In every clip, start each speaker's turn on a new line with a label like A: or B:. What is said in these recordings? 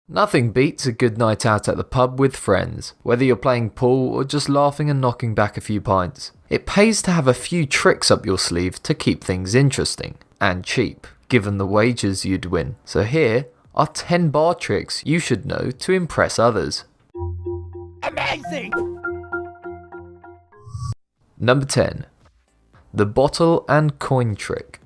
A: Nothing beats a good night out at the pub with friends, whether you're playing pool or just laughing and knocking back a few pints. It pays to have a few tricks up your sleeve to keep things interesting, and cheap, given the wagers you'd win. So here are 10 bar tricks you should know to impress others.
B: Amazing!
A: Number 10. The bottle and coin trick.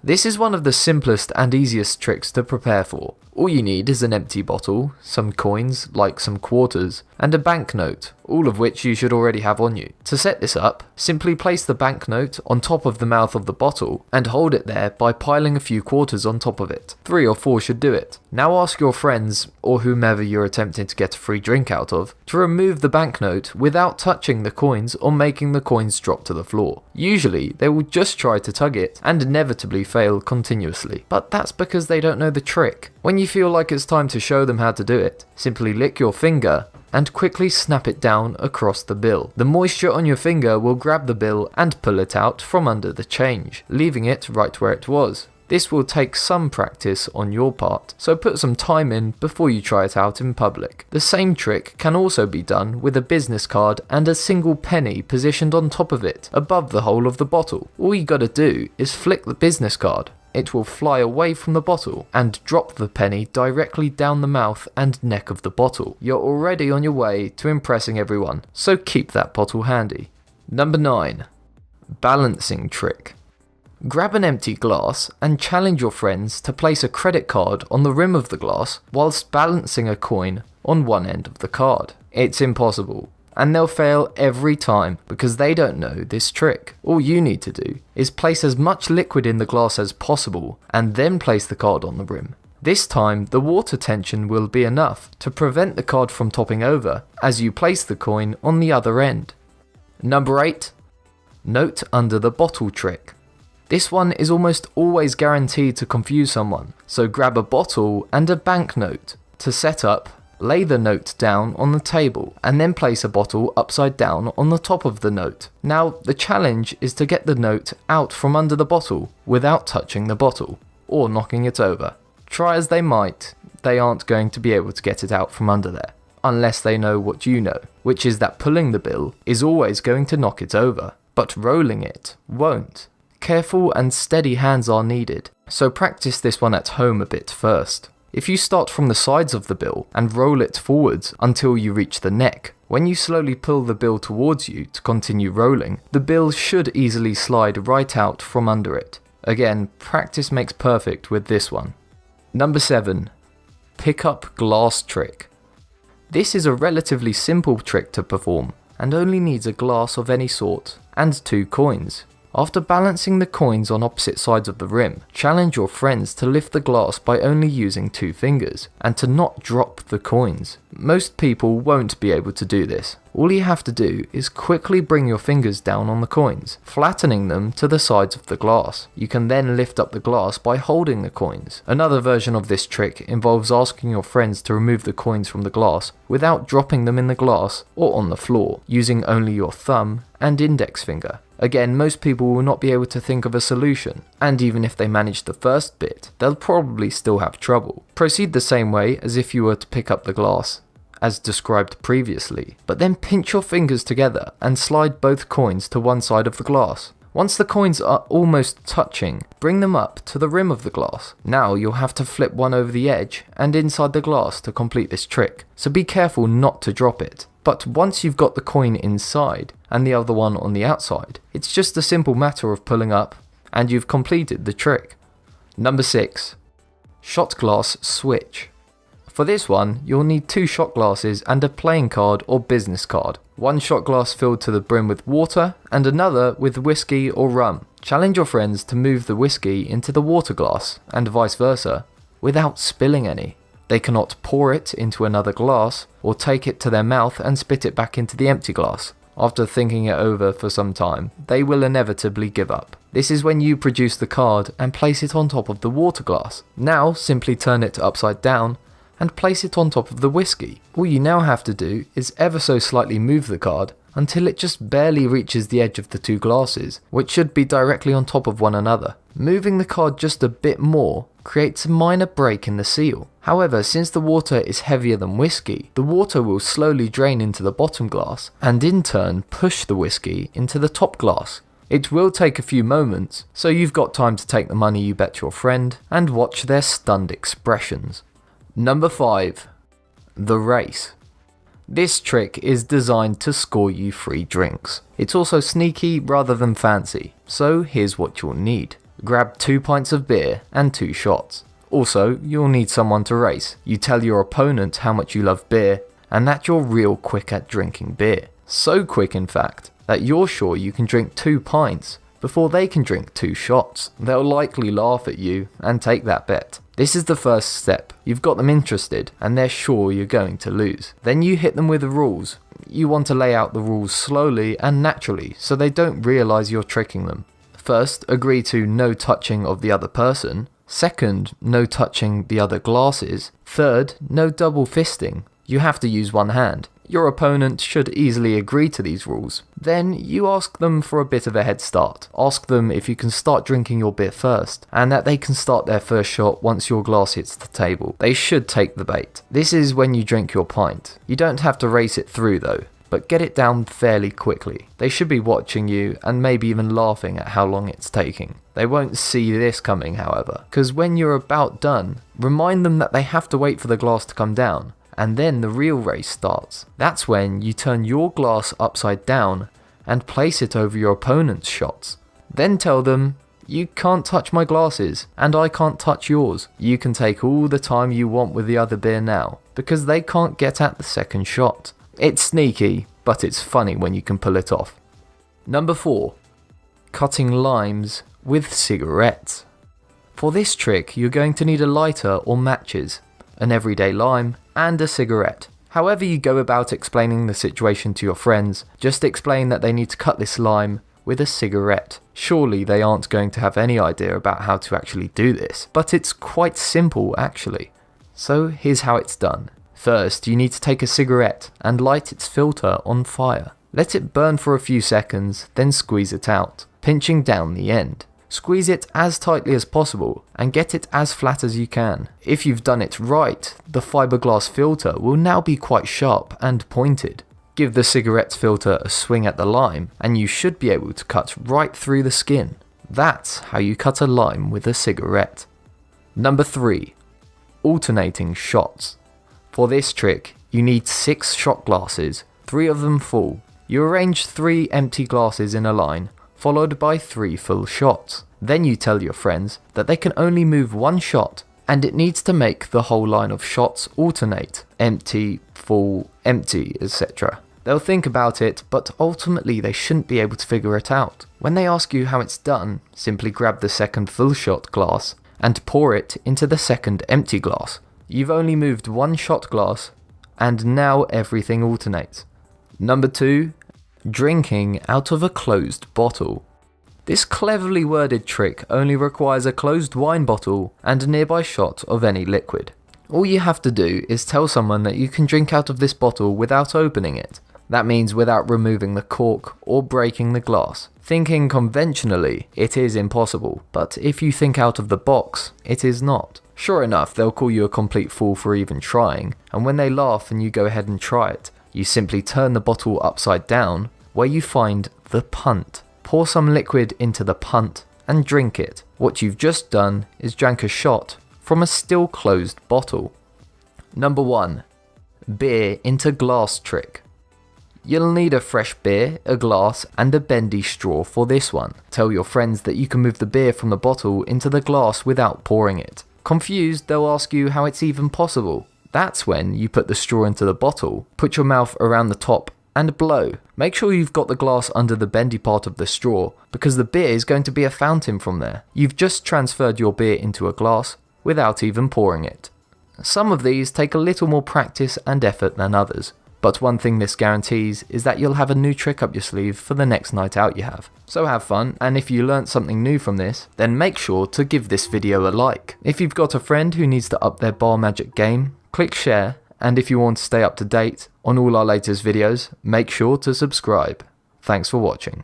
A: This is one of the simplest and easiest tricks to prepare for. All you need is an empty bottle, some coins, like some quarters, and a banknote, all of which you should already have on you. To set this up, simply place the banknote on top of the mouth of the bottle and hold it there by piling a few quarters on top of it. 3 or 4 should do it. Now ask your friends, or whomever you're attempting to get a free drink out of, to remove the banknote without touching the coins or making the coins drop to the floor. Usually, they will just try to tug it and inevitably fail continuously, but that's because they don't know the trick. When you feel like it's time to show them how to do it, simply lick your finger and quickly snap it down across the bill. The moisture on your finger will grab the bill and pull it out from under the change, leaving it right where it was. This will take some practice on your part, so put some time in before you try it out in public. The same trick can also be done with a business card and a single penny positioned on top of it, above the hole of the bottle. All you gotta do is flick the business card. It will fly away from the bottle and drop the penny directly down the mouth and neck of the bottle. You're already on your way to impressing everyone, so keep that bottle handy. Number 9. Balancing trick. Grab an empty glass and challenge your friends to place a credit card on the rim of the glass whilst balancing a coin on one end of the card. It's impossible, and they'll fail every time because they don't know this trick. All you need to do is place as much liquid in the glass as possible and then place the card on the rim. This time the water tension will be enough to prevent the card from topping over as you place the coin on the other end. Number 8. Note under the bottle trick. This one is almost always guaranteed to confuse someone, so grab a bottle and a banknote. To set up, lay the note down on the table and then place a bottle upside down on the top of the note. Now the challenge is to get the note out from under the bottle without touching the bottle or knocking it over. Try as they might, they aren't going to be able to get it out from under there, unless they know what you know, which is that pulling the bill is always going to knock it over, but rolling it won't. Careful and steady hands are needed, so practice this one at home a bit first. If you start from the sides of the bill and roll it forwards until you reach the neck, when you slowly pull the bill towards you to continue rolling, the bill should easily slide right out from under it. Again, practice makes perfect with this one. Number 7. Pick up glass trick. This is a relatively simple trick to perform and only needs a glass of any sort and 2 coins. After balancing the coins on opposite sides of the rim, challenge your friends to lift the glass by only using 2 fingers, and to not drop the coins. Most people won't be able to do this. All you have to do is quickly bring your fingers down on the coins, flattening them to the sides of the glass. You can then lift up the glass by holding the coins. Another version of this trick involves asking your friends to remove the coins from the glass without dropping them in the glass or on the floor, using only your thumb and index finger. Again, most people will not be able to think of a solution, and even if they manage the first bit, they'll probably still have trouble. Proceed the same way as if you were to pick up the glass, as described previously, but then pinch your fingers together and slide both coins to one side of the glass. Once the coins are almost touching, bring them up to the rim of the glass. Now you'll have to flip one over the edge and inside the glass to complete this trick, so be careful not to drop it. But once you've got the coin inside and the other one on the outside, it's just a simple matter of pulling up and you've completed the trick. Number 6. Shot glass switch. For this one, you'll need 2 shot glasses and a playing card or business card. One shot glass filled to the brim with water and another with whiskey or rum. Challenge your friends to move the whiskey into the water glass and vice versa without spilling any. They cannot pour it into another glass or take it to their mouth and spit it back into the empty glass. After thinking it over for some time, they will inevitably give up. This is when you produce the card and place it on top of the water glass. Now simply turn it upside down and place it on top of the whiskey. All you now have to do is ever so slightly move the card until it just barely reaches the edge of the 2 glasses, which should be directly on top of one another. Moving the card just a bit more creates a minor break in the seal. However, since the water is heavier than whiskey, the water will slowly drain into the bottom glass and in turn push the whiskey into the top glass. It will take a few moments, so you've got time to take the money you bet your friend and watch their stunned expressions. Number 5. The race. This trick is designed to score you free drinks. It's also sneaky rather than fancy, so here's what you'll need. Grab 2 pints of beer and 2 shots. Also, you'll need someone to race. You tell your opponent how much you love beer and that you're real quick at drinking beer. So quick in fact, that you're sure you can drink 2 pints before they can drink 2 shots. They'll likely laugh at you and take that bet. This is the first step. You've got them interested and they're sure you're going to lose. Then you hit them with the rules. You want to lay out the rules slowly and naturally so they don't realise you're tricking them. First, agree to no touching of the other person. Second, no touching the other glasses. Third, no double fisting. You have to use one hand. Your opponent should easily agree to these rules. Then you ask them for a bit of a head start. Ask them if you can start drinking your beer first, and that they can start their first shot once your glass hits the table. They should take the bait. This is when you drink your pint. You don't have to race it through though, but get it down fairly quickly. They should be watching you and maybe even laughing at how long it's taking. They won't see this coming however, because when you're about done, remind them that they have to wait for the glass to come down. And then the real race starts. That's when you turn your glass upside down and place it over your opponent's shots. Then tell them, you can't touch my glasses and I can't touch yours. You can take all the time you want with the other beer now, because they can't get at the second shot. It's sneaky, but it's funny when you can pull it off. Number 4. Cutting limes with cigarettes. For this trick, you're going to need a lighter or matches, an everyday lime, and a cigarette. However you go about explaining the situation to your friends, just explain that they need to cut this lime with a cigarette. Surely they aren't going to have any idea about how to actually do this, but it's quite simple actually. So here's how it's done. First, you need to take a cigarette and light its filter on fire. Let it burn for a few seconds, then squeeze it out, pinching down the end. Squeeze it as tightly as possible and get it as flat as you can. If you've done it right, the fiberglass filter will now be quite sharp and pointed. Give the cigarette filter a swing at the lime and you should be able to cut right through the skin. That's how you cut a lime with a cigarette. Number 3. Alternating shots. For this trick, you need 6 shot glasses, 3 of them full. You arrange 3 empty glasses in a line, followed by 3 full shots. Then you tell your friends that they can only move 1 shot and it needs to make the whole line of shots alternate, empty, full, empty, etc. They'll think about it, but ultimately they shouldn't be able to figure it out. When they ask you how it's done, simply grab the second full shot glass and pour it into the second empty glass. You've only moved 1 shot glass and now everything alternates. Number 2. Drinking out of a closed bottle. This cleverly worded trick only requires a closed wine bottle and a nearby shot of any liquid. All you have to do is tell someone that you can drink out of this bottle without opening it. That means without removing the cork or breaking the glass. Thinking conventionally, it is impossible, but if you think out of the box, it is not. Sure enough, they'll call you a complete fool for even trying, and when they laugh and you go ahead and try it, you simply turn the bottle upside down, where you find the punt. Pour some liquid into the punt and drink it. What you've just done is drank a shot from a still closed bottle. Number 1. Beer into glass trick. You'll need a fresh beer, a glass, and a bendy straw for this one. Tell your friends that you can move the beer from the bottle into the glass without pouring it. Confused, they'll ask you how it's even possible. That's when you put the straw into the bottle, put your mouth around the top and blow. Make sure you've got the glass under the bendy part of the straw, because the beer is going to be a fountain from there. You've just transferred your beer into a glass without even pouring it. Some of these take a little more practice and effort than others, but one thing this guarantees is that you'll have a new trick up your sleeve for the next night out you have. So have fun, and if you learnt something new from this, then make sure to give this video a like. If you've got a friend who needs to up their bar magic game, click share, and if you want to stay up to date on all our latest videos, make sure to subscribe. Thanks for watching.